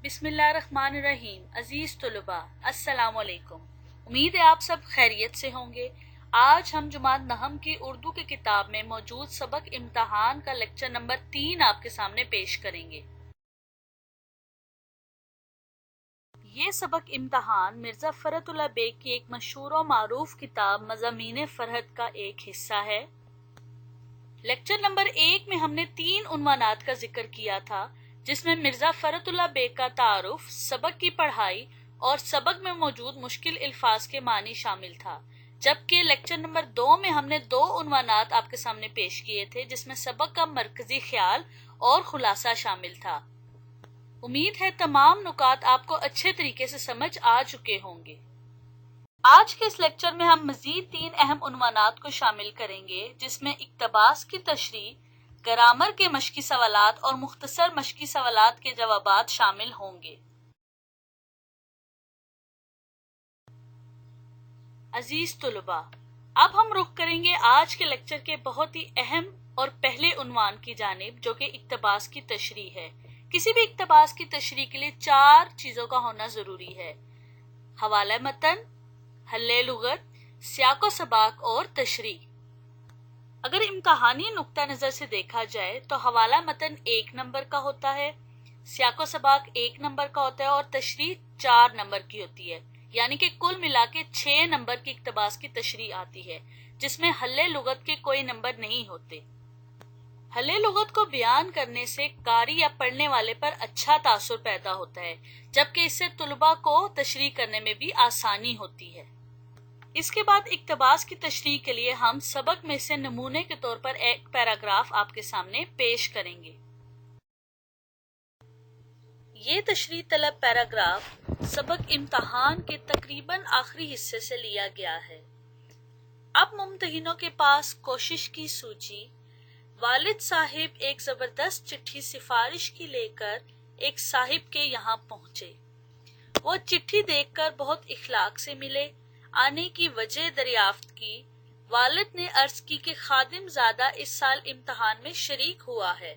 بسم اللہ الرحمن الرحیم۔ عزیز طلباء السلام علیکم، امید ہے آپ سب خیریت سے ہوں گے۔ آج ہم جماعت نحم کی اردو کی کتاب میں موجود سبق امتحان کا لیکچر نمبر 3 آپ کے سامنے پیش کریں گے۔ یہ سبق امتحان مرزا فرحت اللہ بیگ کی ایک مشہور و معروف کتاب مضامین فرحت کا ایک حصہ ہے۔ لیکچر نمبر 1 میں ہم نے 3 عنوانات کا ذکر کیا تھا، جس میں مرزا فرحت اللہ بیگ کا تعارف، سبق کی پڑھائی اور سبق میں موجود مشکل الفاظ کے معنی شامل تھا، جبکہ لیکچر نمبر 2 میں ہم نے 2 عنوانات آپ کے سامنے پیش کیے تھے، جس میں سبق کا مرکزی خیال اور خلاصہ شامل تھا۔ امید ہے تمام نکات آپ کو اچھے طریقے سے سمجھ آ چکے ہوں گے۔ آج کے اس لیکچر میں ہم مزید 3 اہم عنوانات کو شامل کریں گے، جس میں اقتباس کی تشریح، گرامر کے مشقی سوالات اور مختصر مشقی سوالات کے جوابات شامل ہوں گے۔ عزیز طلباء، اب ہم رخ کریں گے آج کے لیکچر کے بہت ہی اہم اور پہلے عنوان کی جانب، جو کہ اقتباس کی تشریح ہے۔ کسی بھی اقتباس کی تشریح کے لیے 4 چیزوں کا ہونا ضروری ہے: حوالہ متن، حل لغت، سیاق و سباق اور تشریح۔ اگر امتحانی نقطہ نظر سے دیکھا جائے تو حوالہ متن 1 نمبر کا ہوتا ہے، سیاق و سباق 1 نمبر کا ہوتا ہے اور تشریح 4 نمبر کی ہوتی ہے، یعنی کہ کل ملا کے 6 نمبر کی اقتباس کی تشریح آتی ہے، جس میں حل لغت کے کوئی نمبر نہیں ہوتے۔ حل لغت کو بیان کرنے سے قاری یا پڑھنے والے پر اچھا تاثر پیدا ہوتا ہے، جبکہ اس سے طلباء کو تشریح کرنے میں بھی آسانی ہوتی ہے۔ اس کے بعد اقتباس کی تشریح کے لیے ہم سبق میں سے نمونے کے طور پر ایک پیراگراف آپ کے سامنے پیش کریں گے۔ یہ تشریح طلب پیراگراف سبق امتحان کے تقریباً آخری حصے سے لیا گیا ہے۔ اب ممتحنوں کے پاس کوشش کی سوچی۔ والد صاحب ایک زبردست چٹھی سفارش کی لے کر ایک صاحب کے یہاں پہنچے۔ وہ چٹھی دیکھ کر بہت اخلاق سے ملے، آنے کی وجہ دریافت کی۔ والد نے عرض کی کہ خادم زادہ اس سال امتحان میں شریک ہوا ہے،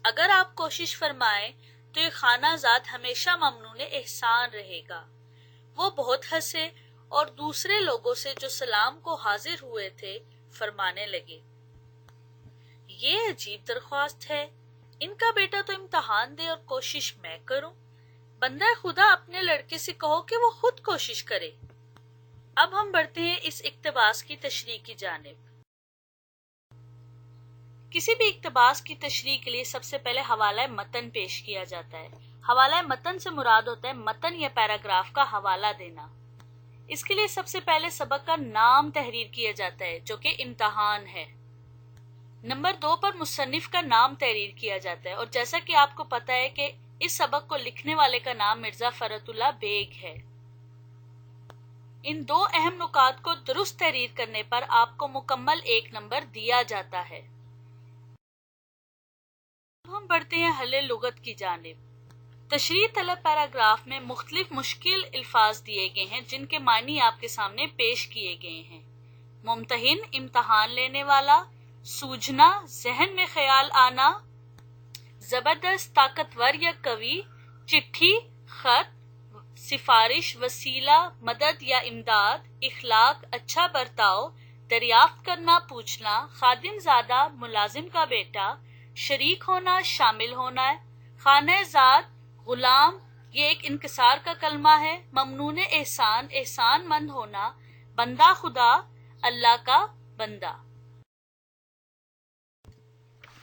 اگر آپ کوشش فرمائیں تو یہ خانہ زاد ہمیشہ ممنون احسان رہے گا۔ وہ بہت ہنسے اور دوسرے لوگوں سے جو سلام کو حاضر ہوئے تھے فرمانے لگے، یہ عجیب درخواست ہے، ان کا بیٹا تو امتحان دے اور کوشش میں کروں۔ بندہ خدا اپنے لڑکے سے کہو کہ وہ خود کوشش کرے۔ اب ہم بڑھتے ہیں اس اقتباس کی تشریح کی جانب۔ کسی بھی اقتباس کی تشریح کے لیے سب سے پہلے حوالہ متن پیش کیا جاتا ہے۔ حوالہ متن سے مراد ہوتا ہے متن یا پیراگراف کا حوالہ دینا۔ اس کے لیے سب سے پہلے سبق کا نام تحریر کیا جاتا ہے، جو کہ امتحان ہے۔ نمبر 2 پر مصنف کا نام تحریر کیا جاتا ہے، اور جیسا کہ آپ کو پتا ہے کہ اس سبق کو لکھنے والے کا نام مرزا فرحت اللہ بیگ ہے۔ ان 2 اہم نکات کو درست تحریر کرنے پر آپ کو مکمل 1 نمبر دیا جاتا ہے۔ اب ہم بڑھتے ہیں حل لغت کی جانب۔ تشریح طلب پیراگراف میں مختلف مشکل الفاظ دیے گئے ہیں، جن کے معنی آپ کے سامنے پیش کیے گئے ہیں۔ ممتحن، امتحان لینے والا، سوجھنا، ذہن میں خیال آنا، زبردست، طاقتور یا قوی، چٹھی، خط، سفارش، وسیلہ، مدد یا امداد، اخلاق، اچھا برتاؤ، دریافت کرنا، پوچھنا، خادم زادہ، ملازم کا بیٹا، شریک ہونا، شامل ہونا، خانہ زاد، غلام، یہ ایک انکسار کا کلمہ ہے، ممنون احسان، احسان مند ہونا، بندہ خدا، اللہ کا بندہ۔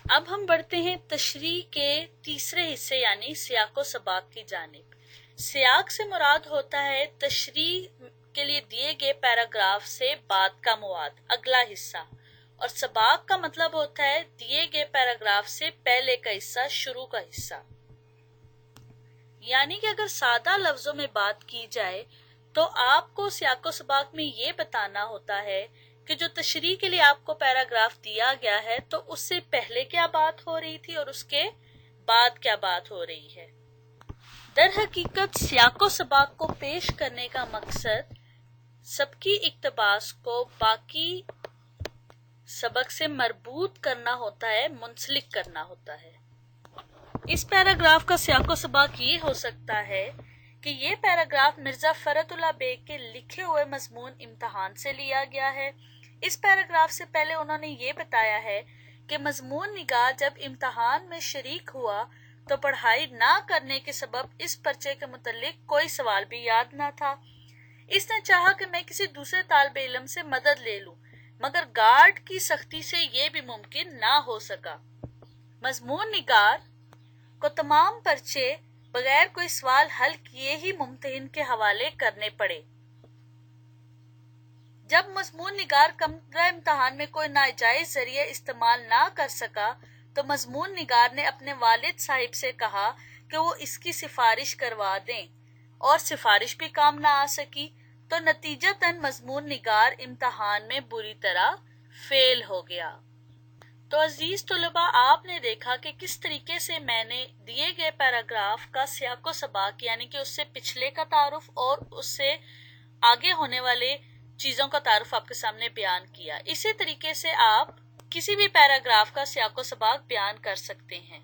اب ہم بڑھتے ہیں تشریح کے تیسرے حصے یعنی سیاق و سباق کی جانب۔ سیاق سے مراد ہوتا ہے تشریح کے لیے دیے گئے پیراگراف سے بعد کا مواد، اگلا حصہ، اور سباق کا مطلب ہوتا ہے دیے گئے پیراگراف سے پہلے کا حصہ، شروع کا حصہ۔ یعنی کہ اگر سادہ لفظوں میں بات کی جائے تو آپ کو سیاق و سباق میں یہ بتانا ہوتا ہے کہ جو تشریح کے لیے آپ کو پیراگراف دیا گیا ہے تو اس سے پہلے کیا بات ہو رہی تھی اور اس کے بعد کیا بات ہو رہی ہے۔ در حقیقت سیاق و سباق کو پیش کرنے کا مقصد سبقی اقتباس کو باقی سبق سے مربوط کرنا ہوتا ہے، منسلک کرنا ہوتا ہے۔ इस पैराग्राफ का सियाको सबाक ये हो सकता है कि ये पैराग्राफ मिर्जा फरतुल्लाह बेग के लिखे हुए मजमून इम्तहान से लिया गया है। इस पैराग्राफ से पहले उन्होंने ये बताया है कि मजमून निगार जब इम्तहान में शरीक हुआ तो पढ़ाई ना करने के सबब इस पर्चे के मुतल्लिक कोई सवाल भी याद ना था। इसने चाहा कि मैं किसी दूसरे तालिब इल्म से मदद ले लूं, मगर गार्ड की सख्ती से ये भी मुमकिन ना हो सका। मजमून निगार को तमाम पर्चे बगैर कोई सवाल हल किए ही मुम्तहिन के हवाले करने पड़े। जब मजमून निगार कमरा इम्तहान में कोई नाजायज जरिए इस्तेमाल ना कर सका तो मजमून निगार ने अपने वालिद साहिब से कहा कि वो इसकी सिफारिश करवा दें, और सिफारिश भी काम ना आ सकी तो नतीजतन मजमून निगार इम्तहान में बुरी तरह फेल हो गया। तो अजीज तुलबा, आपने देखा कि किस तरीके से मैंने दिए गए पैराग्राफ का सियाको सबाक यानी कि उससे पिछले का तारुफ और उससे आगे होने वाले चीजों का तारुफ आपके सामने बयान किया। इसी तरीके से आप किसी भी पैराग्राफ का सियाको सबाक बयान कर सकते हैं।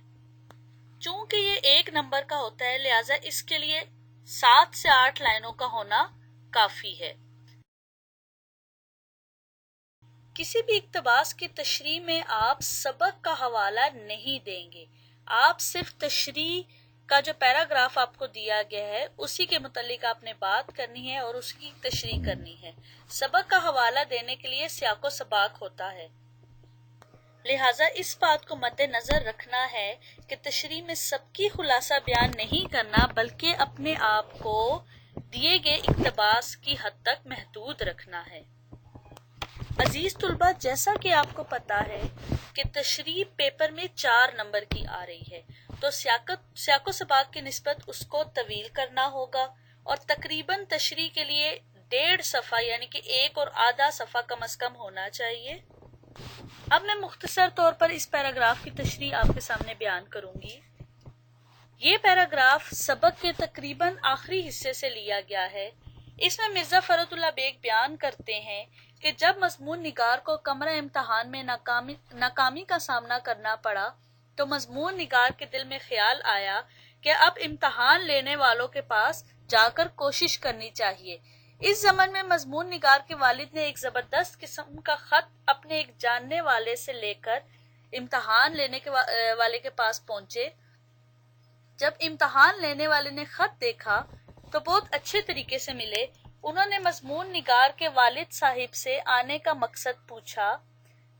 चूंकि ये 1 नंबर का होता है, लिहाजा इसके लिए 7 से 8 लाइनों का होना काफी है। किसी भी इक्तबास की तशरीह में आप सबक का हवाला नहीं देंगे, आप सिर्फ तशरीह का जो पैराग्राफ आपको दिया गया है उसी के मुतालिक आपने बात करनी है और उसकी तशरीह करनी है। सबक का हवाला देने के लिए सियाको सबाक होता है, लिहाजा इस बात को मद्देनजर रखना है कि तशरीह में सबकी खुलासा बयान नहीं करना, बल्कि अपने आप को दिए गए इक्तबास की हद तक महदूद रखना है। अजीज तुलबा, जैसा कि आपको पता है कि तशरीह पेपर में 4 नंबर की आ रही है, तो सियाको सबाक की निस्बत उसको तवील करना होगा और तकरीबन तशरीह के लिए 1.5 सफ़ा यानी कि 1 और आधा सफ़ा कम अज कम होना चाहिए। अब मैं मुख्तसर तौर पर इस पैराग्राफ की तशरीह आपके सामने बयान करूंगी। ये पैराग्राफ सबक के तकरीबन आखिरी हिस्से से लिया गया है। इसमें मिर्जा फरतुल्लाह बेग बयान करते हैं कि जब मजमून निगार को कमरा इम्तहान में नाकामी का सामना करना पड़ा तो मजमून निगार के दिल में ख्याल आया कि अब इम्तहान लेने वालों के पास जाकर कोशिश करनी चाहिए। इस जमन में मजमून निगार के वालिद ने एक जबरदस्त किस्म का खत अपने एक जानने वाले से लेकर इम्तहान लेने के वाले के पास पहुंचे। जब इम्तहान लेने वाले ने खत देखा तो बहुत अच्छे तरीके से मिले। उन्होंने मजमून निगार के वालिद साहिब से आने का मकसद पूछा।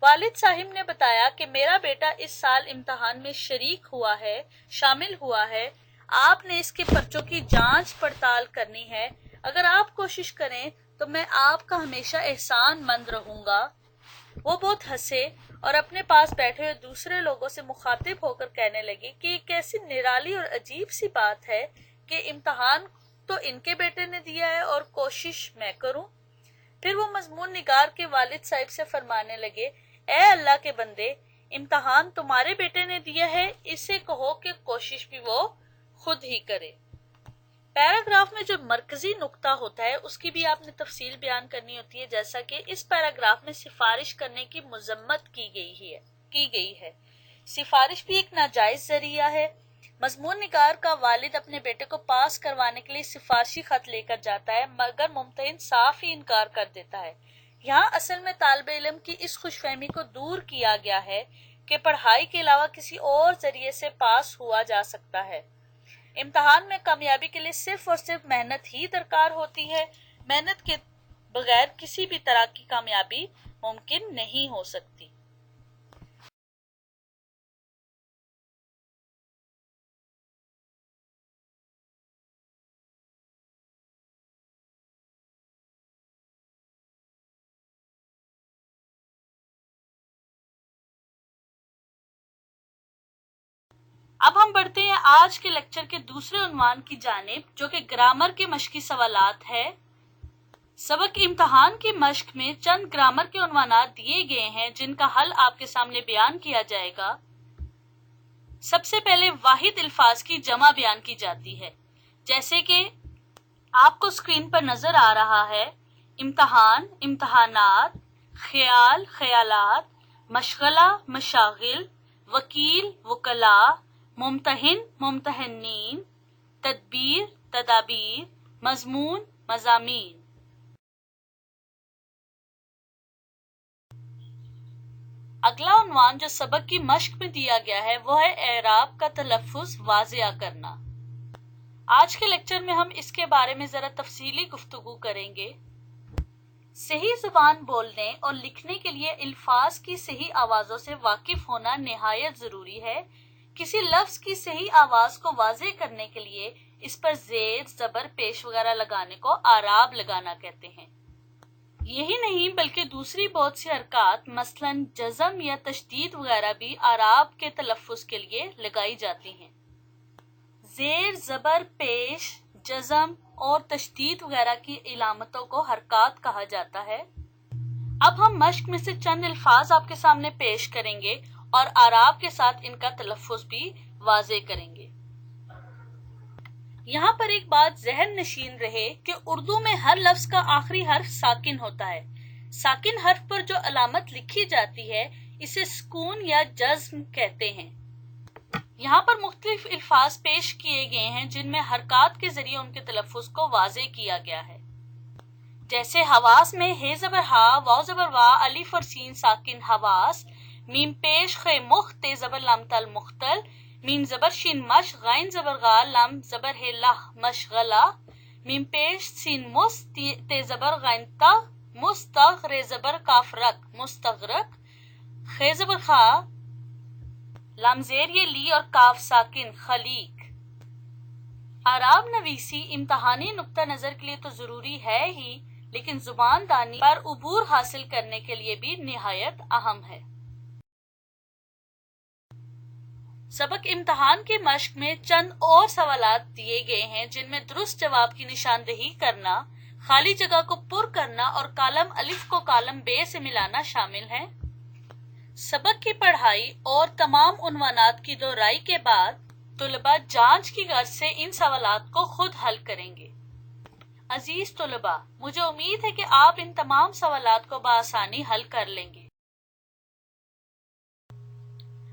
वालिद साहिब ने बताया कि मेरा बेटा इस साल इम्तहान में शामिल हुआ है। आपने इसके पर्चों की जांच पड़ताल करनी है। अगर आप कोशिश करें तो मैं आपका हमेशा एहसानमंद रहूंगा। वो बहुत हंसे और अपने पास बैठे हुए दूसरे लोगों से मुखातिब होकर कहने लगी कि ये कैसी निराली और अजीब सी बात है कि इम्तहान तो इनके बेटे ने दिया है और कोशिश मैं करूं। फिर वो मजमून निगार के वालिद साहिब से फरमाने लगे, ए अल्लाह के बंदे, इम्तहान तुम्हारे बेटे ने दिया है, इसे कहो कि कोशिश भी वो खुद ही करे। पैराग्राफ में जो मरकजी नुक्ता होता है उसकी भी आपने तफसील बयान करनी होती है, जैसा कि इस पैराग्राफ में सिफारिश करने की मजम्मत की गई है। सिफारिश भी एक नाजायज जरिया है। मजमून निगार का वालिद अपने बेटे को पास करवाने के लिए सिफारशी खत लेकर जाता है, मगर मुम्तहिन साफ ही इनकार कर देता है। यहाँ असल में तालिब इल्म की इस खुशफहमी को दूर किया गया है कि पढ़ाई के अलावा किसी और जरिए से पास हुआ जा सकता है। इम्तहान में कामयाबी के लिए सिर्फ और सिर्फ मेहनत ही दरकार होती है। मेहनत के बगैर किसी भी तरह की कामयाबी मुमकिन नहीं हो सकती। अब हम बढ़ते हैं आज के लेक्चर के दूसरे उन्वान की जानिब, जो कि ग्रामर के मश्की सवालात है। सबक इम्तहान की मश्क में चंद ग्रामर के उन्वानात दिए गए हैं जिनका हल आपके सामने बयान किया जाएगा। सबसे पहले वाहिद अल्फाज की जमा बयान की जाती है, जैसे कि आपको स्क्रीन पर नजर आ रहा है। इम्तहान, इम्तहानात, ख्याल, ख्यालात, मशगला, मशागिल, वकील, वकला, मुमतहिन मुमतहिनीन, तदबीर तदाबीर, मजमून मजामीन। अगला उन्वान जो सबक की मश्क में दिया गया है वो है एराब का तलफ्फुज वाज़िया करना। आज के लेक्चर में हम इसके बारे में जरा तफसीली गुफ्तगू करेंगे। सही जुबान बोलने और लिखने के लिए अल्फाज की सही आवाज़ों से वाकिफ होना निहायत ज़रूरी है। किसी लफ्ज़ की सही आवाज़ को वाज़े करने के लिए इस पर ज़ेर, ज़बर, पेश वगैरह लगाने को आराब लगाना कहते हैं। यही नहीं बल्कि दूसरी बहुत सी हरकत मसलन जज़म या तशदीद वगैरह भी आराब के तलफ्फुज़ के लिए लगाई जाती हैं। ज़ेर, ज़बर, पेश, जज़म और तशदीद वगैरह की इलामतों को हरकत कहा जाता है। अब हम मश्क में से चंद अल्फाज आपके सामने पेश करेंगे और आराब के साथ इनका तलफ्फुज़ भी वाज़े करेंगे। यहाँ पर एक बात ज़हन नशीन रहे कि उर्दू में हर लफ्ज़ का आखिरी हर्फ साकिन होता है। साकिन हर्फ पर जो अलामत लिखी जाती है इसे सुकून या जज़्म कहते हैं। यहाँ पर मुख्तलिफ अल्फाज पेश किए गए हैं जिनमें हरकत के जरिए उनके तलफ्फुज़ को वाज़े किया गया है। जैसे हवास में हे ज़बर हा, वाव ज़बर वा, अलिफ और सीन साकिन हवास, मीम पेश खे मुख, ते ज़बर लाम तल मुख्तल, मीम ज़बर शीन मश, गैन ज़बर गा, लाम ज़बर हे लाह मशगला, मीम पेश सीन मुस, ते ज़बर गैन ता, मुस्तग, रे ज़बर काफ रक मुस्तगरक, खे ज़बर खा, लाम ज़ेर ये ली और काफ साकिन खलीक। आराब नवीसी इम्तहानी नुक्ता नजर के लिए तो जरूरी है ही, लेकिन जुबान दानी पर उबूर हासिल करने के लिए भी निहायत अहम है। सबक इम्तहान की मश्क में चंद और सवालात दिए गए हैं जिनमें दुरुस्त जवाब की निशानदही करना, खाली जगह को पुर करना और कालम अलिफ को कालम बे से मिलाना शामिल है। सबक की पढ़ाई और तमाम उन्वानात की दोहराई के बाद तुलबा जांच की गर्ज से इन सवालात को खुद हल करेंगे। अजीज तुलबा, मुझे उम्मीद है कि आप इन तमाम सवालात को बआसानी हल कर लेंगे।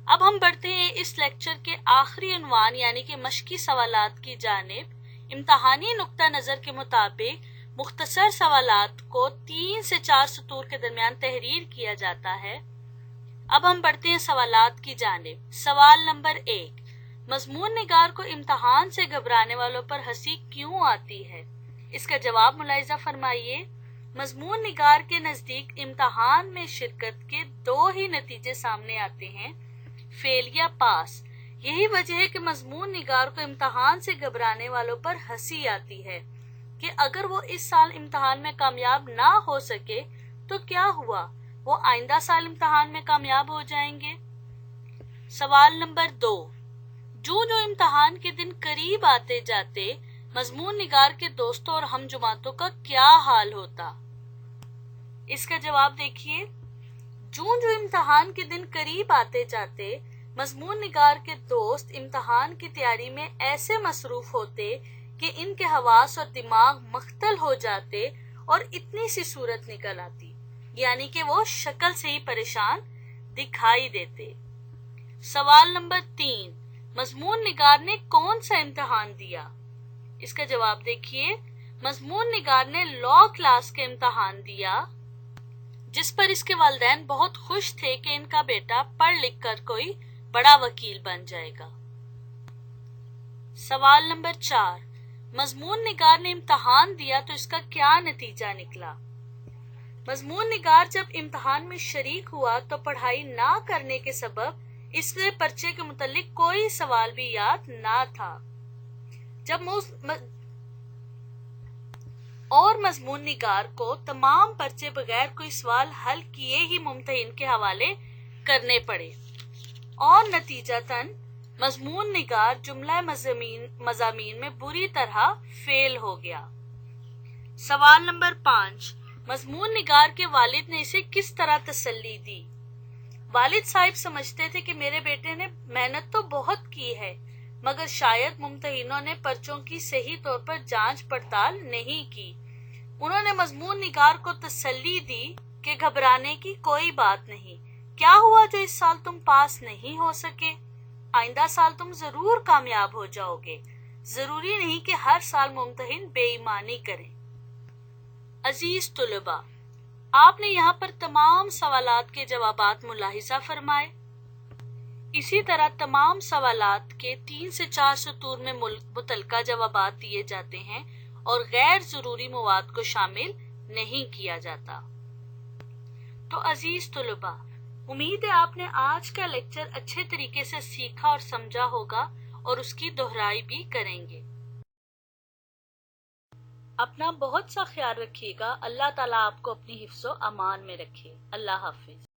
अब हम बढ़ते हैं इस लेक्चर के आखिरी उन्वान यानी कि मश्की सवालात की जानिब। इम्तहानी नुक्ता नजर के मुताबिक मुख्तसर सवालात को 3 से 4 सतूर के दरमियान तहरीर किया जाता है। अब हम बढ़ते हैं सवालात की जानिब। सवाल नंबर 1, मजमून निगार को इम्तहान से घबराने वालों पर हंसी क्यों आती है? इसका जवाब मुलाहिजा फरमाइए। मजमून निगार के नजदीक इम्तहान में शिरकत के 2 ही नतीजे सामने आते हैं, फेल या पास। यही वजह है कि मजमून निगार को इम्तहान से घबराने वालों पर हंसी आती है कि अगर वो इस साल इम्तहान में कामयाब ना हो सके तो क्या हुआ, वो आइंदा साल इम्तहान में कामयाब हो जाएंगे। सवाल नंबर 2, जो इम्तहान के दिन करीब आते जाते मजमून निगार के दोस्तों और हमजुमातों का क्या हाल होता? इसका जवाब देखिए। जो इम्तहान के दिन करीब आते जाते मजमून निगार के दोस्त इम्तहान की तैयारी में ऐसे मसरूफ होते कि इनके हवास और दिमाग मख्तल हो जाते और इतनी सी सूरत निकल आती, यानी कि वो शक्ल से ही परेशान दिखाई देते। सवाल नंबर 3, मजमून निगार ने कौन सा इम्तहान दिया? इसका जवाब देखिए। मजमून निगार ने लॉ क्लास के इम्तहान दिया, जिस पर इसके वालिदैन बहुत खुश थे कि इनका बेटा पढ़ लिख कर कोई बड़ा वकील बन जाएगा। सवाल नंबर 4, मजमून निगार ने इम्तहान दिया तो इसका क्या नतीजा निकला? मजमून निगार जब इम्तहान में शरीक हुआ तो पढ़ाई ना करने के सबब इसके पर्चे के मुतालिक कोई सवाल भी याद ना था। जब मजमून निगार को तमाम पर्चे बगैर कोई सवाल हल किए ही मुमतहिन के हवाले करने पड़े और नतीजतन मजमून निगार जुमला मज़ामीन में बुरी तरह फेल हो गया। सवाल नंबर 5, मजमून निगार के वालिद ने इसे किस तरह तसल्ली दी? वालिद साहिब समझते थे कि मेरे बेटे ने मेहनत तो बहुत की है, मगर शायद मुमतहिनों ने पर्चों की सही तौर पर जांच पड़ताल नहीं की। उन्होंने मजमून निगार को तसल्ली दी कि घबराने की कोई बात नहीं, क्या हुआ जो इस साल तुम पास नहीं हो सके। آئندہ سال تم ضرور کامیاب ہو جاؤ گے، ضروری نہیں کہ ہر سال ممتحن بے ایمانی کریں۔ عزیز طلباء، آپ نے یہاں پر تمام سوالات کے جوابات ملاحظہ فرمائے۔ اسی طرح تمام سوالات کے 3 سے 4 سطور میں متعلقہ جوابات دیے جاتے ہیں اور غیر ضروری مواد کو شامل نہیں کیا جاتا۔ تو عزیز طلباء، امید ہے آپ نے آج کا لیکچر اچھے طریقے سے سیکھا اور سمجھا ہوگا اور اس کی دہرائی بھی کریں گے۔ اپنا بہت سا خیال رکھیے گا۔ اللہ تعالیٰ آپ کو اپنی حفظ و امان میں رکھے۔ اللہ حافظ۔